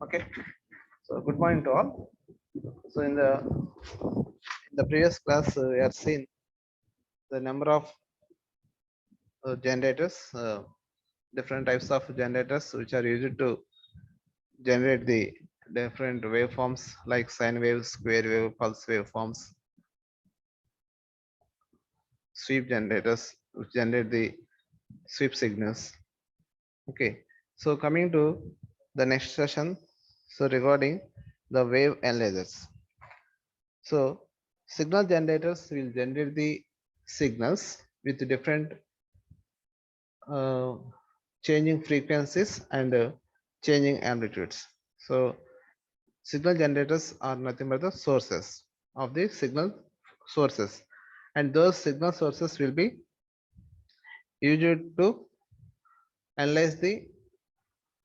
Okay, so good morning to all. So in the previous class, we have seen the number of generators, different types of generators which are used to generate the different waveforms like sine wave, square wave, pulse waveforms, sweep generators which generate the sweep signals. Okay, so coming to the next session, so regarding the wave analyzers. So signal generators will generate the signals with different uh, changing frequencies and changing amplitudes. So signal generators are nothing but the sources of the signal sources, and those signal sources will be used to analyze the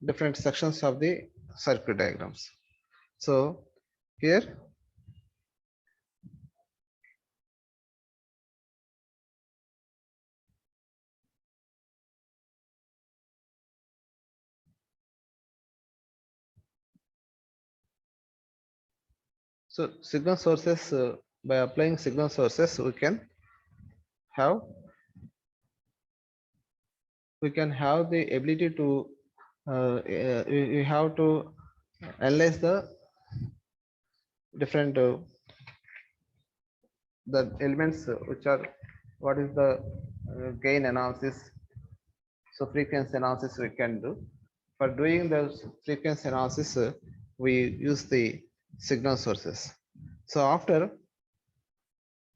different sections of the circuit diagrams. So here, so signal sources, by applying signal sources have we can have the ability to you have to analyze the different the elements which are what is the gain analysis, so frequency analysis we can do. For doing the frequency analysis, we use the signal sources. So after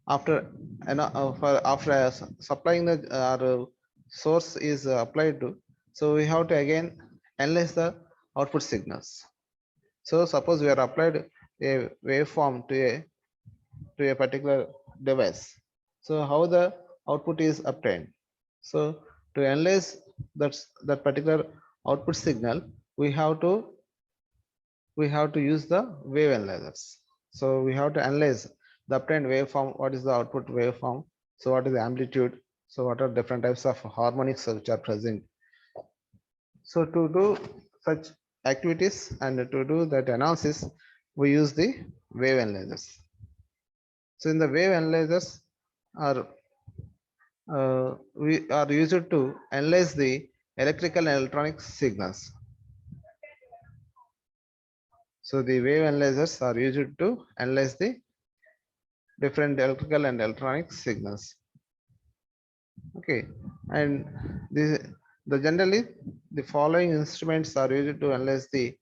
for after supplying the source is applied to, so we have to again analyze the output signals. So suppose we are applied a waveform to a particular device, so how the output is obtained. So to analyze that particular output signal, we have to use the wave analyzers. So we have to analyze the obtained waveform, what is the output waveform, so what is the amplitude, so what are different types of harmonics which are present. So to do such activities and to do that analysis, we use the wave analyzers. So in the wave analyzers are we are used to analyze the electrical and electronic signals. So the wave analyzers are used to analyze the different electrical and electronic signals. Okay, and the generally the following instruments are used to analyze the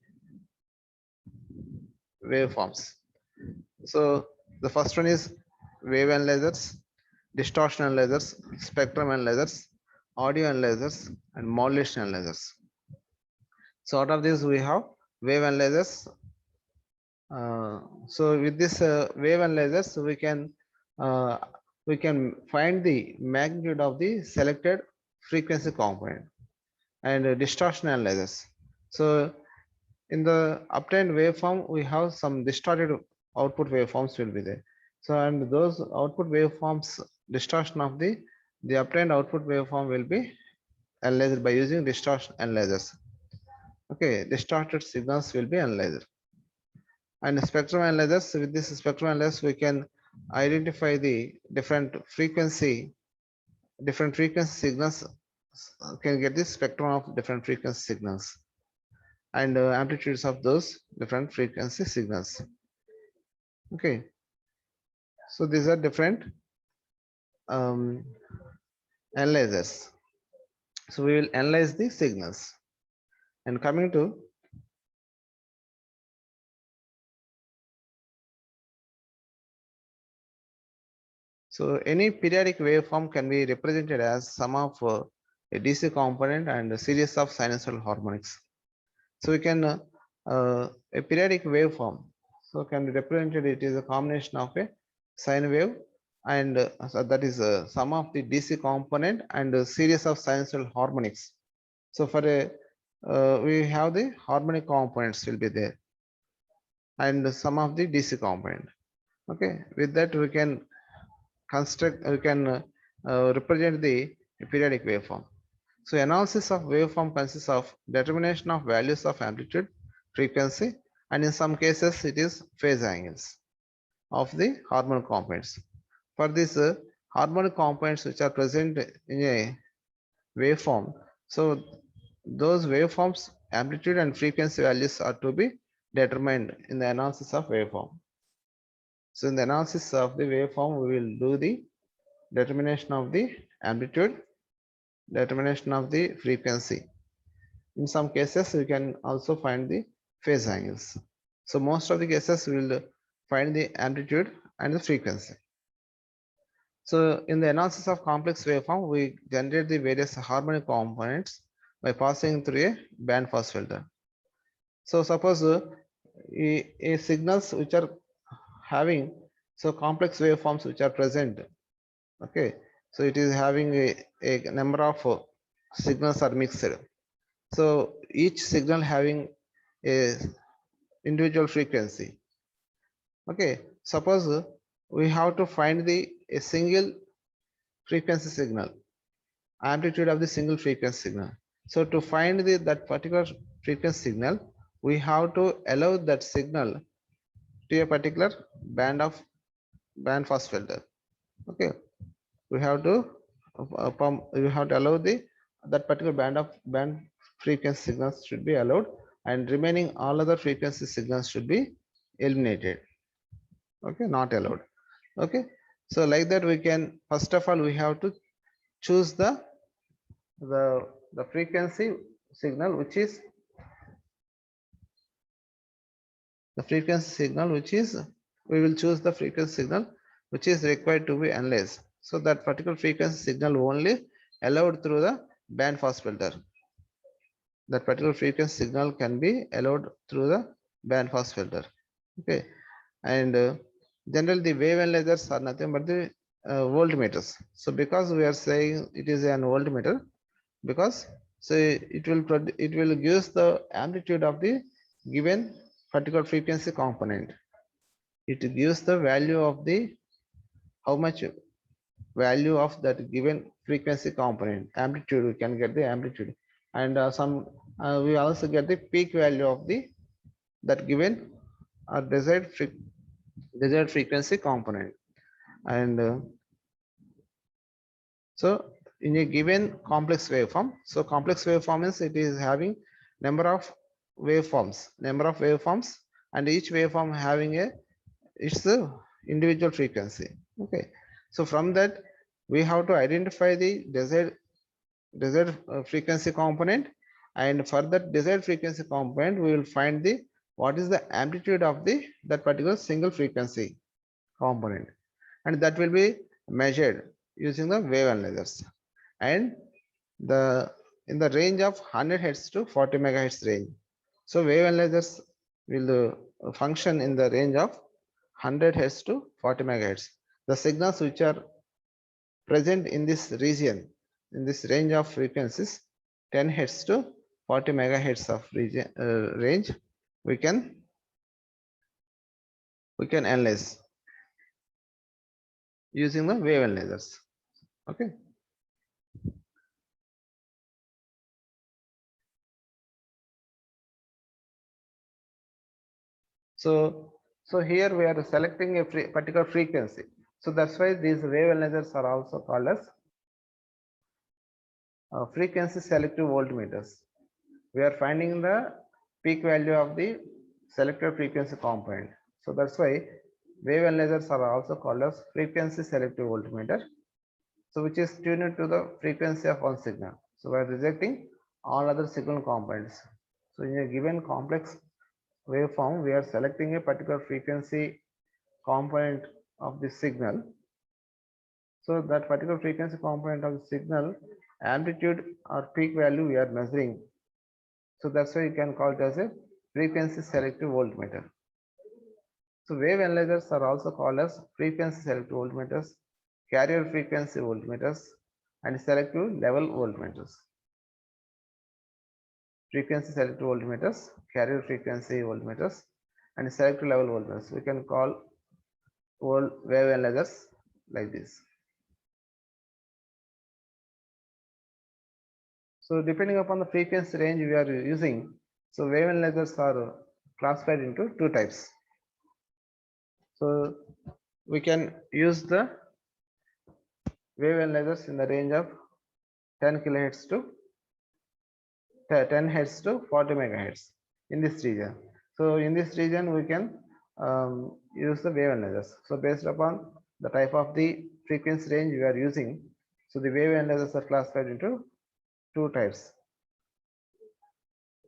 waveforms. So the first one is wave analyzers, distortion analyzers, spectrum analyzers, audio analyzers, and modulation analyzers. So out of these we have wave analyzers. So with this wave analyzers, uh, we can find the magnitude of the selected frequency component. And distortion analyzers. So in the obtained waveform, we have some distorted output waveforms will be there. So and those output waveforms, distortion of the obtained output waveform will be analyzed by using distortion analyzers. Okay, distorted signals will be analyzed. And spectrum analyzers, with this spectrum analysis, we can identify the different frequency signals, can get this spectrum of different frequency signals and amplitudes of those different frequency signals. Okay, so these are different um, analyzers. So we will analyze the signals. And coming to so any periodic waveform can be represented as sum of a DC component and a series of sinusoidal harmonics. So we can a periodic waveform, so can be represented, it is a combination of a sine wave and so that is sum of the DC component and a series of sinusoidal harmonics. So for a we have the harmonic components will be there and some of the DC component. Okay, with that we can represent the periodic waveform. So analysis of waveform consists of determination of values of amplitude, frequency, and in some cases it is phase angles of the harmonic components. For this harmonic components which are present in a waveform, so those waveforms amplitude and frequency values are to be determined in the analysis of waveform. So in the analysis of the waveform, we will do the determination of the amplitude, determination of the frequency. In some cases, we can also find the phase angles. So most of the cases we will find the amplitude and the frequency. So in the analysis of complex waveform, we generate the various harmonic components by passing through a band pass filter. So suppose a signals which are having so complex waveforms which are present. Okay, so it is having a number of signals are mixed. So each signal having a individual frequency. Okay, suppose we have to find a single frequency signal, amplitude of the single frequency signal. So to find that particular frequency signal, we have to allow that signal to a particular band pass filter. Okay, we have to we have to allow that particular band frequency signals should be allowed, and remaining all other frequency signals should be eliminated. Okay, not allowed. Okay, so like that we can, first of all we have to choose the frequency signal which is we will choose the frequency signal which is required to be analyzed. So that particular frequency signal only allowed through the band pass filter. That particular frequency signal can be allowed through the band pass filter. Okay, and generally the wave analyzers are nothing but the voltmeters. So because we are saying it is an voltmeter, because so it will give the amplitude of the given particular frequency component. It gives the value of the how much value of that given frequency component, amplitude. We can get the amplitude, and we also get the peak value of the that given desired frequency component. And so in a given complex waveform, so complex waveform is it is having number of waveforms, and each waveform having its individual frequency. Okay, so from that we have to identify the desired frequency component, and for that desired frequency component we will find the what is the amplitude of that particular single frequency component, and that will be measured using the wave analyzers, and the in the range of 100 hertz to 40 megahertz range. So wave analyzers will function in the range of 100 hertz to 40 megahertz. The signals which are present in this region, in this range of frequencies, 10 hertz to 40 megahertz of range, we can analyze using the wave analyzers. Okay. So here we are selecting a particular frequency. So that's why these wave analyzers are also called as frequency selective voltmeters. We are finding the peak value of the selected frequency component. So that's why wave analyzers are also called as frequency selective voltmeter. So which is tuned to the frequency of one signal. So we are rejecting all other signal components. So in a given complex waveform, we are selecting a particular frequency component of the signal. So that particular frequency component of the signal, amplitude or peak value we are measuring. So that's why you can call it as a frequency selective voltmeter. So wave analyzers are also called as frequency selective voltmeters, carrier frequency voltmeters, and selective level voltmeters. Frequency selective voltmeters, carrier frequency voltmeters, and selective level voltmeters. We can call wave analyzers like this. So depending upon the frequency range we are using, so wave analyzers are classified into two types. So we can use the wave analyzers in the range of 10 kilohertz to 10 hertz to 40 megahertz in this region. So in this region, we can use the wave analyzers. So based upon the type of the frequency range we are using, so the wave analyzers are classified into two types.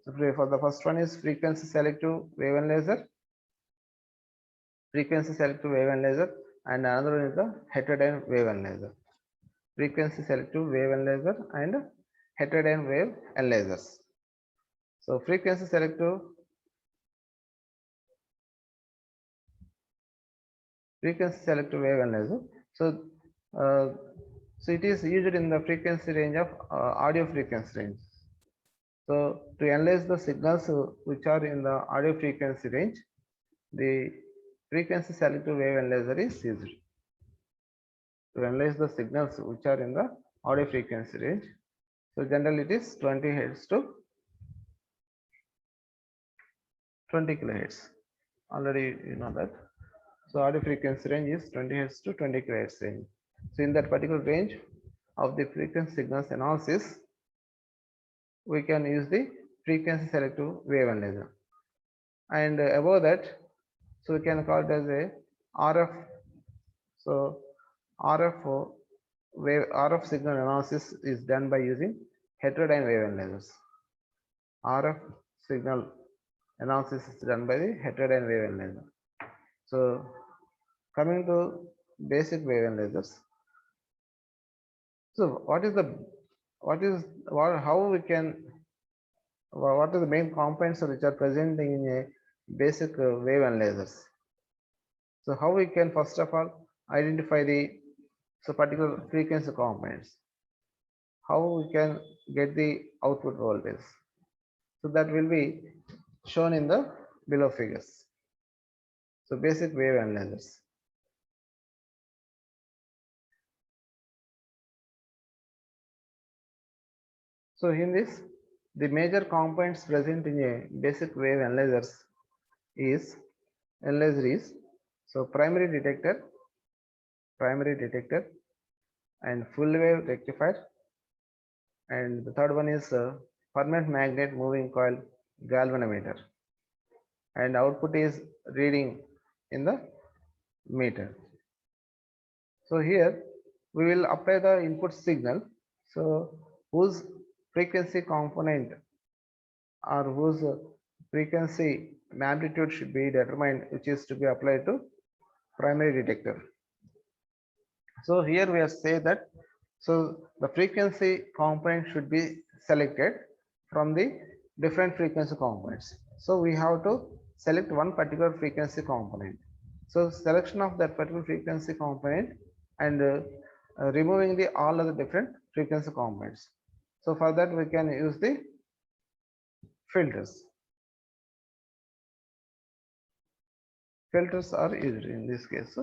So for the first one is frequency selective wave analyzer, and another one is the heterodyne wave analyzer. Frequency selective wave analyzer and heterodyne wave analyzers. So frequency selective wave analyzer. So it is used in the frequency range of audio frequency range. So to analyze the signals which are in the audio frequency range, the frequency selective wave analyzer is used. To analyze the signals which are in the audio frequency range, so generally it is 20 hertz to 20 kilohertz. Already you know that. So audio frequency range is 20 hertz to 20 kilohertz range. So in that particular range of the frequency signals analysis, we can use the frequency selective wave analyzer. And above that, so we can call it as a RF. So RF signal analysis is done by using heterodyne wave analyzers. RF signal analysis is done by the heterodyne wave analyzer. So coming to basic wave analyzers. So what are the main components which are present in a basic wave analyzers? So how we can first of all identify the particular frequency components? How we can get the output voltage? So that will be shown in the below figures. So basic wave analyzers. So in this, the major components present in a basic wave analyzer is so primary detector, and full wave rectifier, and the third one is permanent magnet moving coil galvanometer, and output is reading in the meter. So here we will apply the input signal, so whose frequency component or whose frequency magnitude should be determined, which is to be applied to primary detector. So here we have said that so the frequency component should be selected from the different frequency components. So we have to select one particular frequency component. So selection of that particular frequency component and removing the all other different frequency components. So for that we can use the filters. Filters are used in this case.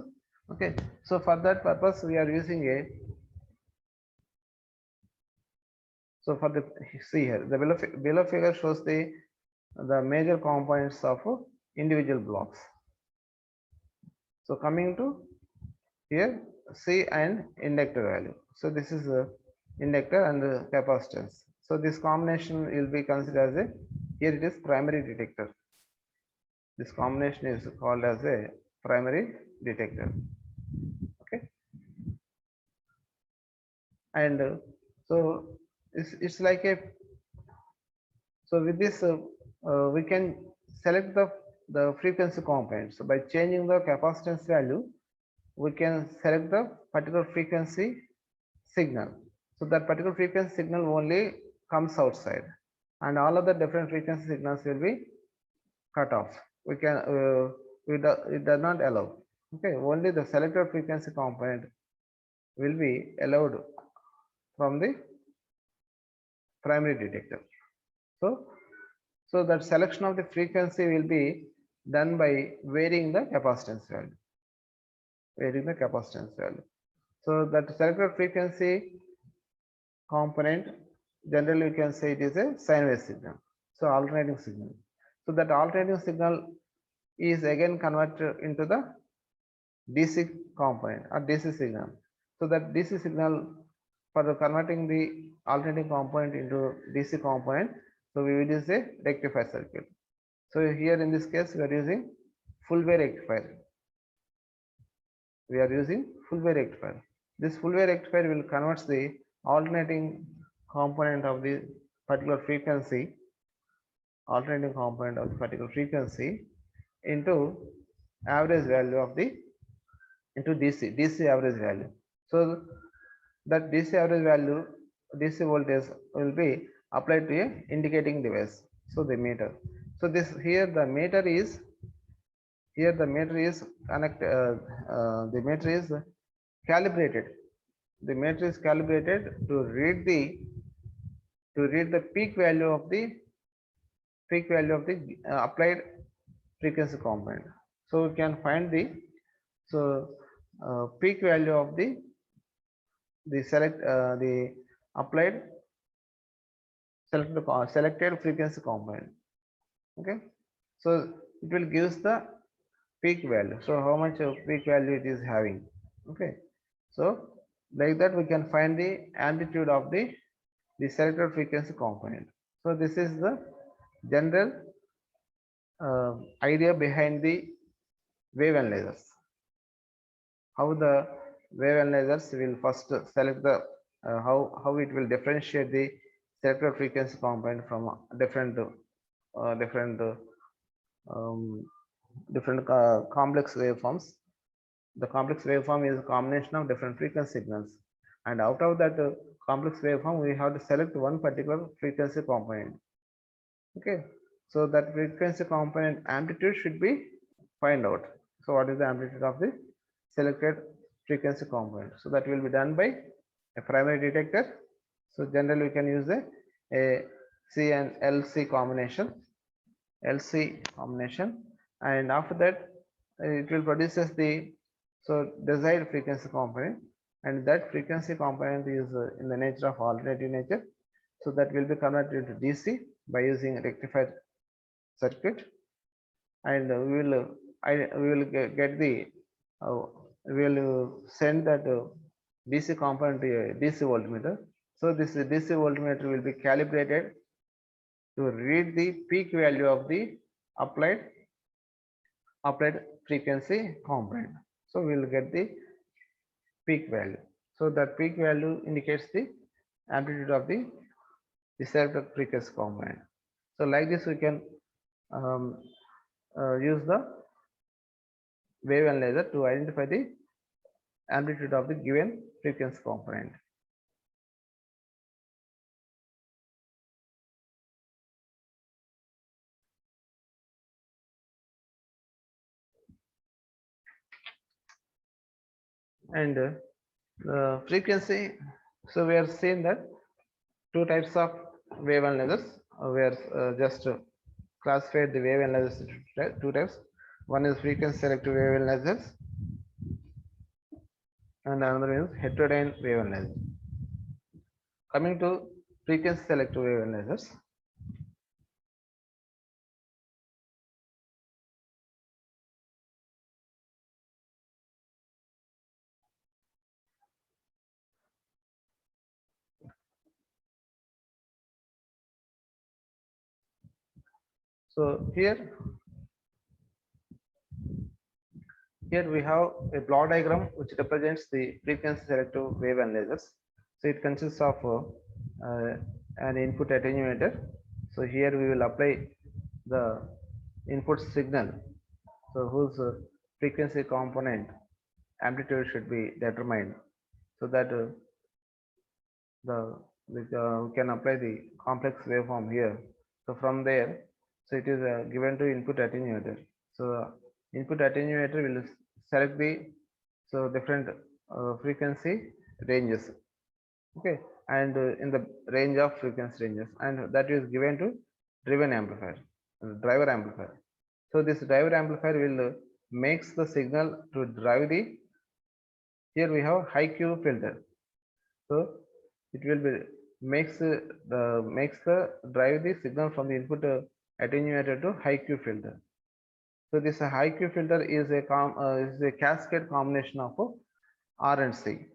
Okay, so for that purpose we are using a, so for the, see here the below figure shows the major components of individual blocks. So coming to here, C and inductor value. So this is a inductor and capacitance. So this combination will be considered as a, here it is primary detector. This combination is called as a primary detector. Okay, and so it's like a, so with this we can select the frequency component. So by changing the capacitance value, we can select the particular frequency signal. So that particular frequency signal only comes outside, and all of the different frequency signals will be cut off. We can it does not allow. Okay, only the selected frequency component will be allowed from the primary detector. So that selection of the frequency will be done by varying the capacitance value. So that selected frequency component, generally you can say it is a sine wave signal. So alternating signal. So that alternating signal is again converted into the DC component or DC signal. So that DC signal for the converting the alternating component into DC component, so we will use a rectifier circuit. So here in this case we are using full wave rectifier. We are using full wave rectifier. This full wave rectifier will convert the alternating component of the particular frequency, alternating component of the particular frequency into average value of the into DC average value. So that DC average value, DC voltage will be applied to a indicating device. So the meter. So this here the meter is the meter is calibrated. The meter is calibrated to read the peak value of the applied frequency component. So we can find the peak value of the applied selected frequency component. Okay, so it will give the peak value. So how much of peak value it is having. Okay, so like that we can find the amplitude of the selected frequency component. So this is the general idea behind the wave analyzers. How the wave analyzers will first select the how it will differentiate the selected frequency component from different complex waveforms. The complex waveform is a combination of different frequency signals, and out of that complex waveform we have to select one particular frequency component. Okay, so that frequency component amplitude should be find out. So what is the amplitude of the selected frequency component? So that will be done by a primary detector. So generally we can use a C and LC combination, and after that it will produces the desired frequency component, and that frequency component is in the nature of alternating nature. So that will be converted into DC by using a rectified circuit, and we will get the we will send that DC component to a DC voltmeter. So this DC voltmeter will be calibrated to read the peak value of the applied frequency component. So we will get the peak value. So that peak value indicates the amplitude of the selected frequency component. So like this we can use the wave analyzer to identify the amplitude of the given frequency component. And frequency, so we are seeing that two types of wave analyzers. We are just classified the wave analyzers into two types. One is frequency selective wave analyzers, and another is heterodyne wave analyzer. Coming to frequency selective wave analyzers. So here we have a block diagram which represents the frequency selective wave analyzers. So it consists of an input attenuator. So here we will apply the input signal, so whose frequency component amplitude should be determined, so that we can apply the complex waveform here. So from there, so it is given to input attenuator. So input attenuator will select the different frequency ranges. Okay, and in the range of frequency ranges, and that is given to driver amplifier. So this driver amplifier will makes the signal to drive the, here we have high Q filter. So it will be makes the drive the signal from the input attenuator to high Q filter. So this high Q filter is a cascade combination of R and C.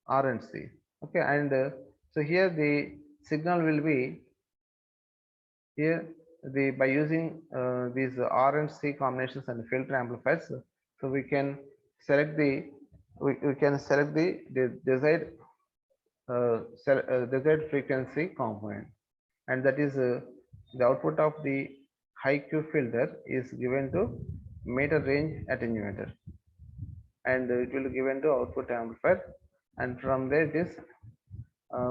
R and C. Okay, and so here the signal will be here the by using these R and C combinations and filter amplifiers. So we can select the we can select the desired desired frequency component, and that is the output of the high Q filter is given to meter range attenuator, and it will given to output amplifier, and from there it is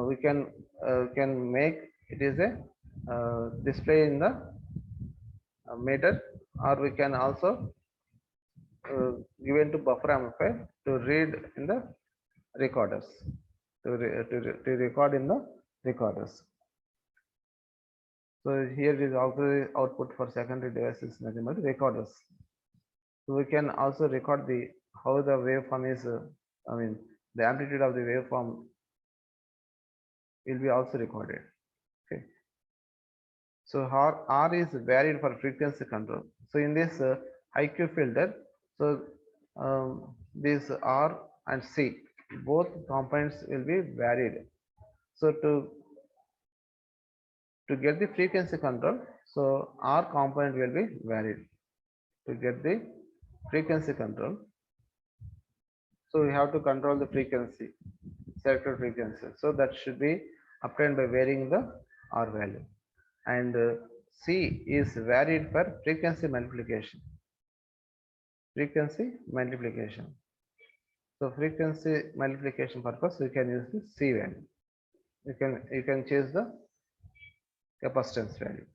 we can make it is a display in the meter, or we can also given to buffer amplifier to read in the recorders to record in the recorders. So here is auxiliary output for secondary devices, nothing but recorders. So we can also record the how the waveform is. I mean the amplitude of the waveform will be also recorded. Okay. So R is varied for frequency control. So in this high Q filter, so this R and C both components will be varied. So to get the frequency control, so R component will be varied to get the frequency control. So we have to control the frequency, selected frequency. So that should be obtained by varying the R value. And C is varied for frequency multiplication. Frequency multiplication. So frequency multiplication purpose, we can use the C value. You can change the capacitance value.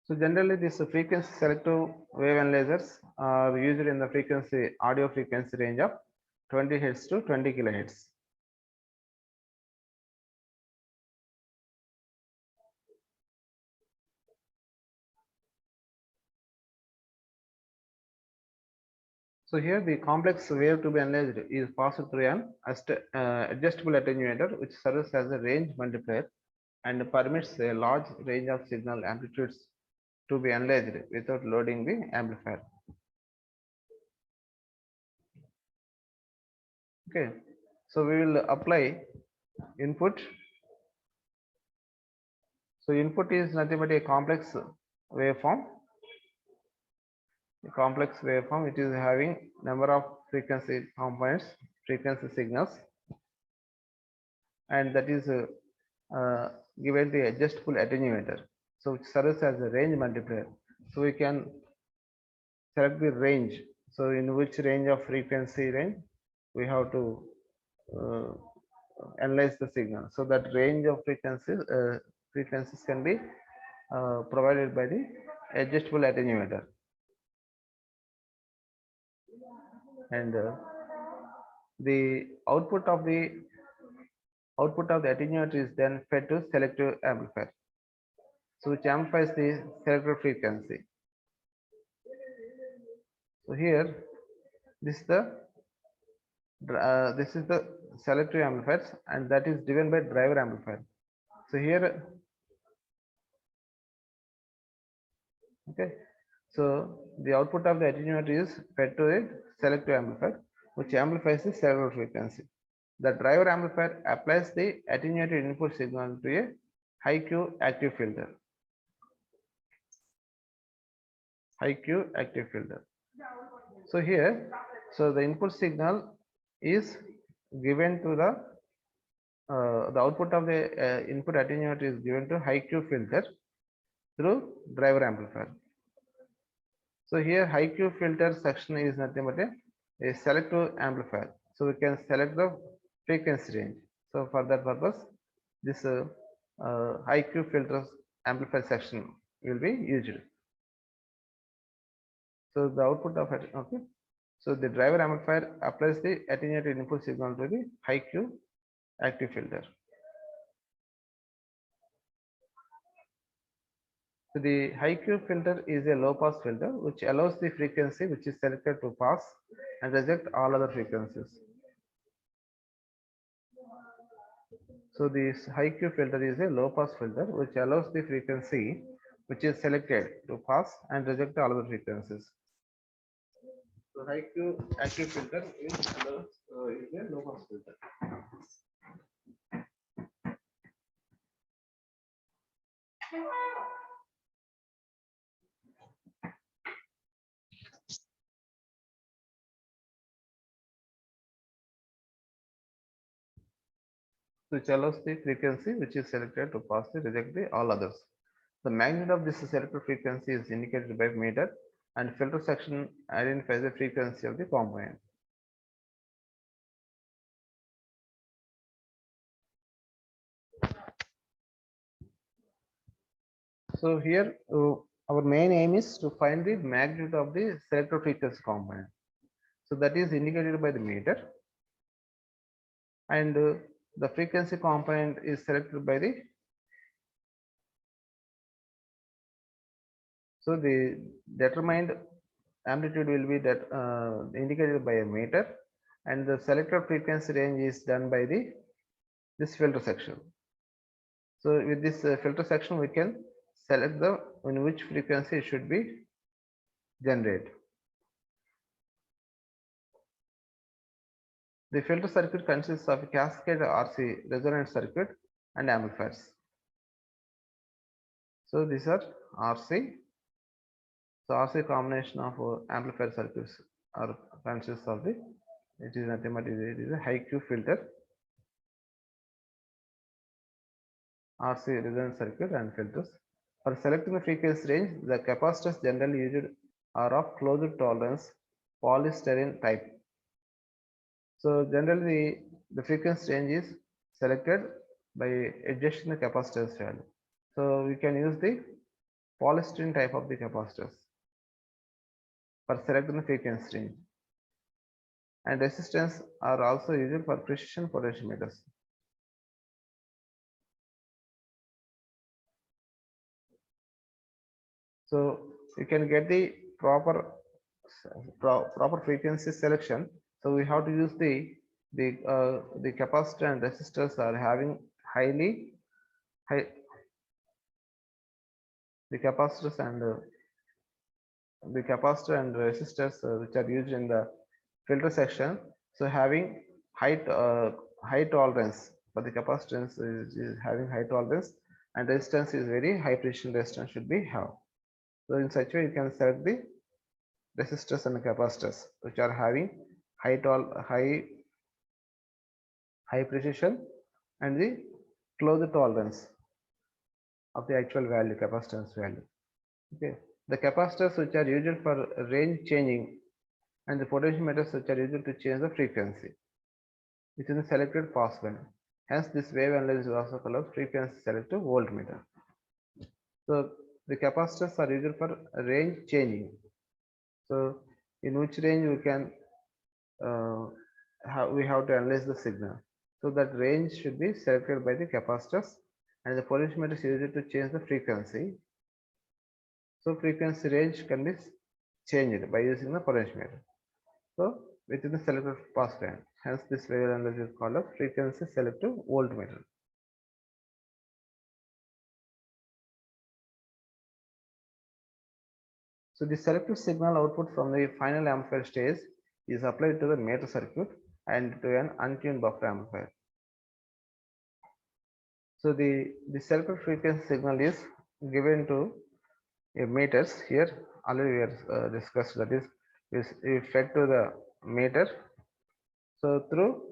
So generally, these frequency selective wave analyzers are used in the frequency audio frequency range of 20 Hz to 20 kHz. So here the complex wave to be analyzed is passed through an adjustable attenuator, which serves as a range multiplier and permits a large range of signal amplitudes to be analyzed without loading the amplifier. Okay, so we will apply input. So input is nothing but a complex waveform. A complex waveform, it is having number of frequency components, frequency signals, and that is given the adjustable attenuator. So it serves as a range multiplier. So we can select the range. So in which range of frequency range we have to analyze the signal. So that range of frequencies can be provided by the adjustable attenuator. And the output of the attenuator is then fed to selective amplifier, so which amplifies the selected frequency. So here this is the selective amplifiers, and that is driven by driver amplifier. So here, okay, so the output of the attenuator is fed to a selective amplifier, which amplifies the selected frequency. The driver amplifier applies the attenuated input signal to a high Q active filter. High Q active filter. So here, so the input signal is given to the output of the input attenuator is given to high Q filter through driver amplifier. So here high Q filter section is nothing but a selective amplifier. So we can select the frequency range. So for that purpose, this high Q filter amplifier section will be used. So the output of it, okay. So the driver amplifier applies the attenuated input signal to the high Q active filter. So the high Q filter is a low pass filter which allows the frequency which is selected to pass and reject all other frequencies. So this high Q filter is a low pass filter which allows the frequency which is selected to pass and reject all other frequencies. So high Q active filter is a low pass filter. Which allows the frequency which is selected to pass the reject the all others. The magnitude of this selected frequency is indicated by meter and filter section identifies the frequency of the component. So here our main aim is to find the magnitude of the selected frequency component. So that is indicated by the meter and the frequency component is selected by the so the determined amplitude will be that indicated by a meter and the selected frequency range is done by the this filter section. So with this filter section we can select the in which frequency it should be generated. The filter circuit consists of a cascade RC resonant circuit and amplifiers. So these are RC. So RC combination of amplifier circuits are consists of the it is nothing but it is a high Q filter, RC resonant circuit and filters. For selecting the frequency range, the capacitors generally used are of closed tolerance polystyrene type. So generally the frequency range is selected by adjusting the capacitors value. So we can use the polystyrene type of the capacitors for selecting the frequency range. And resistance are also used for precision potentiometers. So you can get the proper frequency selection. So we have to use the capacitor and resistors are having highly high the capacitors and the capacitor and resistors which are used in the filter section. So having high tolerance for the capacitance is having high tolerance and resistance is very high precision resistance should be have. So in such way you can select the resistors and capacitors which are having high precision and the close tolerance of the actual value capacitance value. Okay, the capacitors which are used for range changing and the potentiometers which are used to change the frequency within the selected pass band. Hence, this wave analysis is also called frequency selective voltmeter. So the capacitors are used for range changing. So in which range we can we have to analyze the signal. So that range should be selected by the capacitors and the potentiometer is used to change the frequency. So frequency range can be changed by using the potentiometer. So within the selected pass band. Hence this wave analysis is called a frequency selective voltmeter. So the selected signal output from the final amplifier stage is applied to the meter circuit and to an untuned buffer amplifier. So the selected frequency signal is given to a meters here already we have discussed that is fed to the meter. So through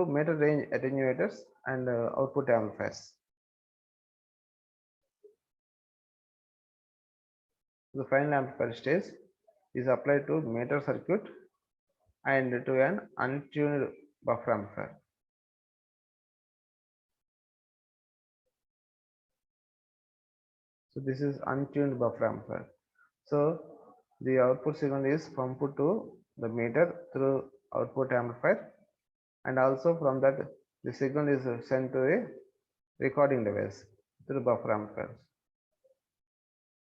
meter range attenuators and output amplifiers. The final amplifier stage is applied to meter circuit and to an untuned buffer amplifier. So this is untuned buffer amplifier. So the output signal is pumped to the meter through output amplifier and also from that the signal is sent to a recording device through buffer amplifier.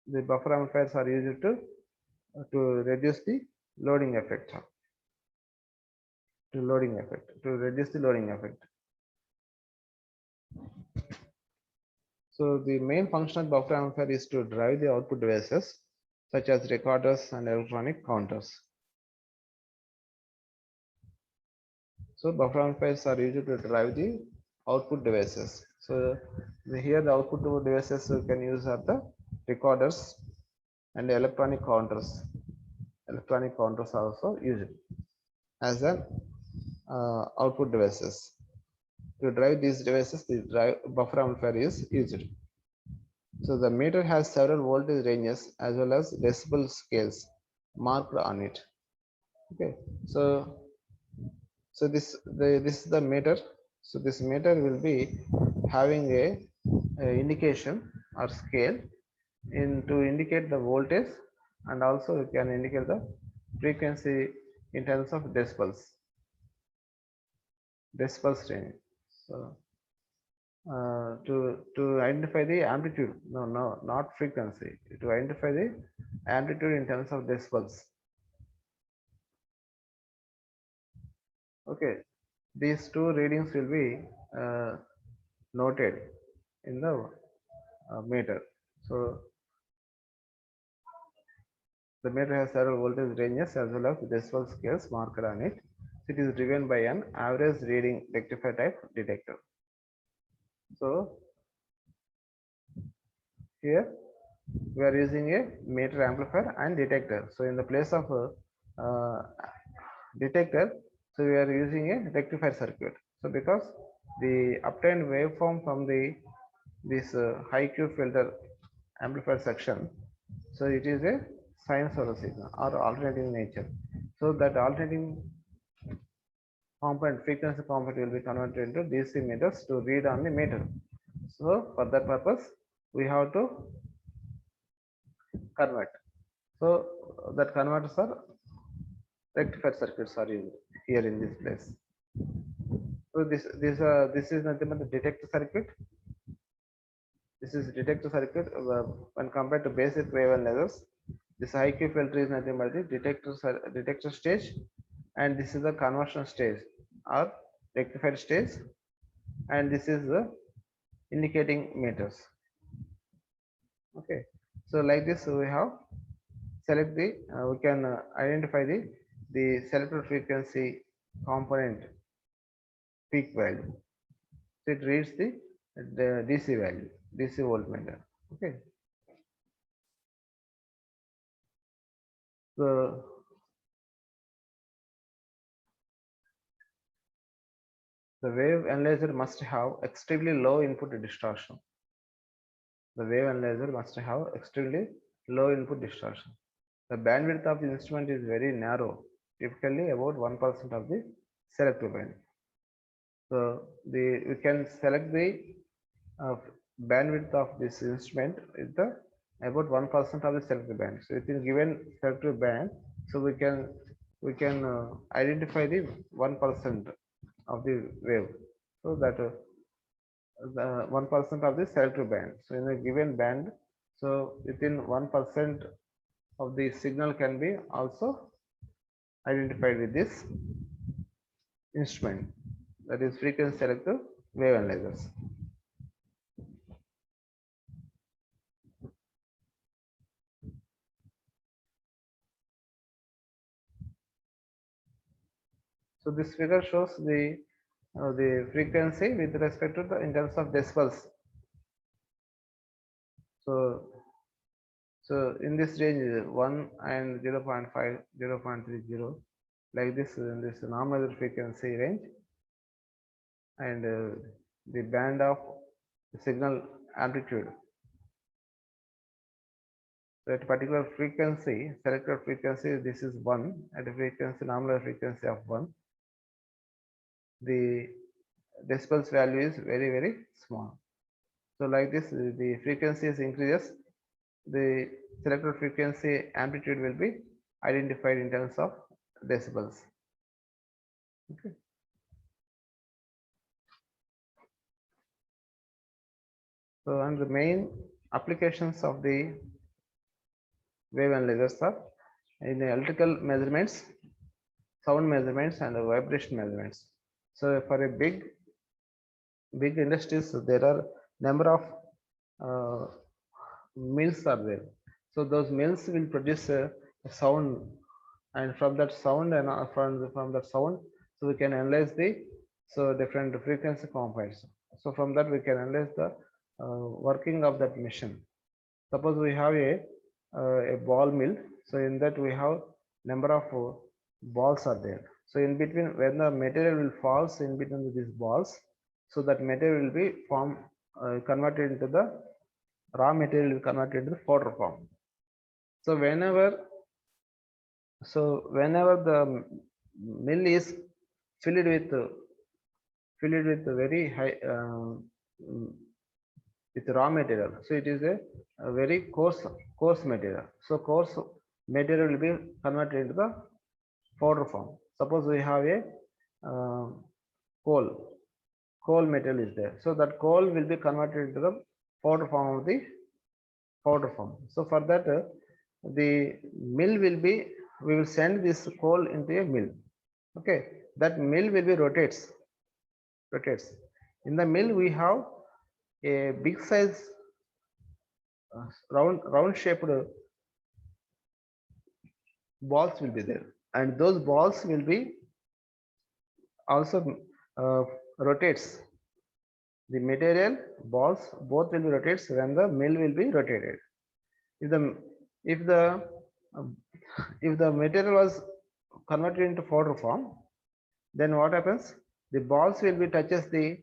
the buffer amplifiers are used to reduce the loading effect, to reduce the loading effect. So the main function of buffer amplifier is to drive the output devices such as recorders and electronic counters. So buffer amplifiers are used to drive the output devices. So here the output devices you can use are the recorders and electronic counters. Electronic counters are also used as an output devices. To drive these devices, the buffer amplifier is used. So the meter has several voltage ranges as well as decibel scales marked on it. Okay, so this is the meter. So this meter will be having a indication or scale to indicate the voltage, and also you can indicate the frequency in terms of decibels range. So to identify the amplitude, no, not frequency, to identify the amplitude in terms of decibels. Okay, these two readings will be noted in the meter. So the meter has several voltage ranges as well as decibel scales marked on it. It is driven by an average reading rectifier type detector. So here we are using a meter amplifier and detector. So in the place of uh, detector, so we are using a rectifier circuit. So because the obtained waveform from this high Q filter amplifier section, so it is a sinusoidal signal or alternating nature. So that alternating component, frequency component, will be converted into DC meters to read on the meter. So for that purpose, we have to convert. So that converters are rectifier circuits are used here in this place. So this is nothing but the detector circuit. This is detector circuit when compared to basic wave analyzers. This high Q filter is nothing but the detector stage, and this is the conversion stage or rectifier stage, and this is the indicating meters. Okay, so like this we have select the we can identify the selected frequency component peak value. So it reads the DC value, DC voltmeter. Okay, so the wave analyzer must have extremely low input distortion. The wave analyzer must have extremely low input distortion. The bandwidth of the instrument is very narrow, typically about 1% of the selective band. So we can select the bandwidth of this instrument is the about 1% of the selective band. So within given selective band, so we can identify the 1% of the wave. So that the 1% of the selective band. So in a given band, so within 1% of the signal can be also identified with this instrument, that is frequency selective wave analyzers. So this figure shows the frequency with respect to the in terms of decibels. So in this range 1 and 0 0.5, 0 0.30, like this in this normalized frequency range, and the band of signal amplitude. So at a particular frequency, selected frequency, this is 1, at a frequency, nominal frequency of 1, the decibels value is very, very small. So like this, the frequency is increases, the selected frequency amplitude will be identified in terms of decibels. Okay. So and the main applications of the wave analyzers are in the electrical measurements, sound measurements, and vibration measurements. So for a big industries, there are number of uh, mills are there. So those mills will produce a sound, and from that sound and from that sound, so we can analyze the different frequency components. So from that we can analyze the working of that machine. Suppose we have a ball mill. So in that we have number of balls are there. So in between, when the material will falls in between these balls, so that material will be converted into the raw material will converted into the powder form. So whenever the mill is filled with very high with raw material, so it is a very coarse material. So coarse material will be converted into the powder form. Suppose we have a uh, coal material is there, so that coal will be converted into the powder form of the powder form. So for that the mill will be, we will send this coal into a mill. Okay, that mill will be rotates. In the mill we have a big size round shaped balls will be there, and those balls will be also rotates. The material balls both will be rotates when the mill will be rotated. If the if the if the material was converted into powder form, then what happens? The balls will be touches the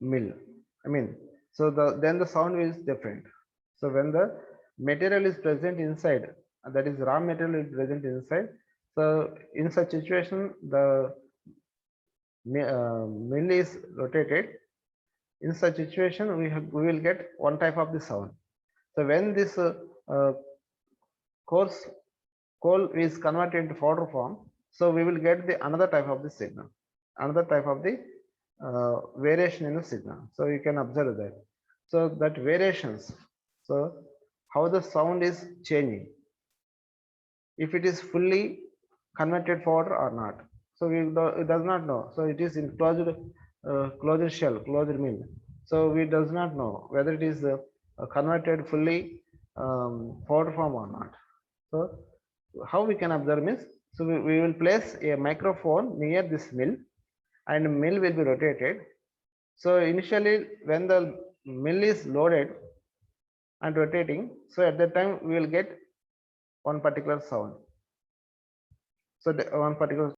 mill. I mean, so then the sound is different. So when the material is present inside, that is raw material is present inside. So in such situation, the mill is rotated. In such situation, we will get one type of the sound. So when this coal is converted into powder form, so we will get the another type of the signal, another type of the variation in the signal. So you can observe that. So that variations, so how the sound is changing, if it is fully converted powder or not. So it does not know. So it is in closed shell, closed mill. So we does not know whether it is converted fully powder form or not. So how we can observe is, so we will place a microphone near this mill, and mill will be rotated. So initially when the mill is loaded and rotating, so at that time we will get one particular sound. So one particular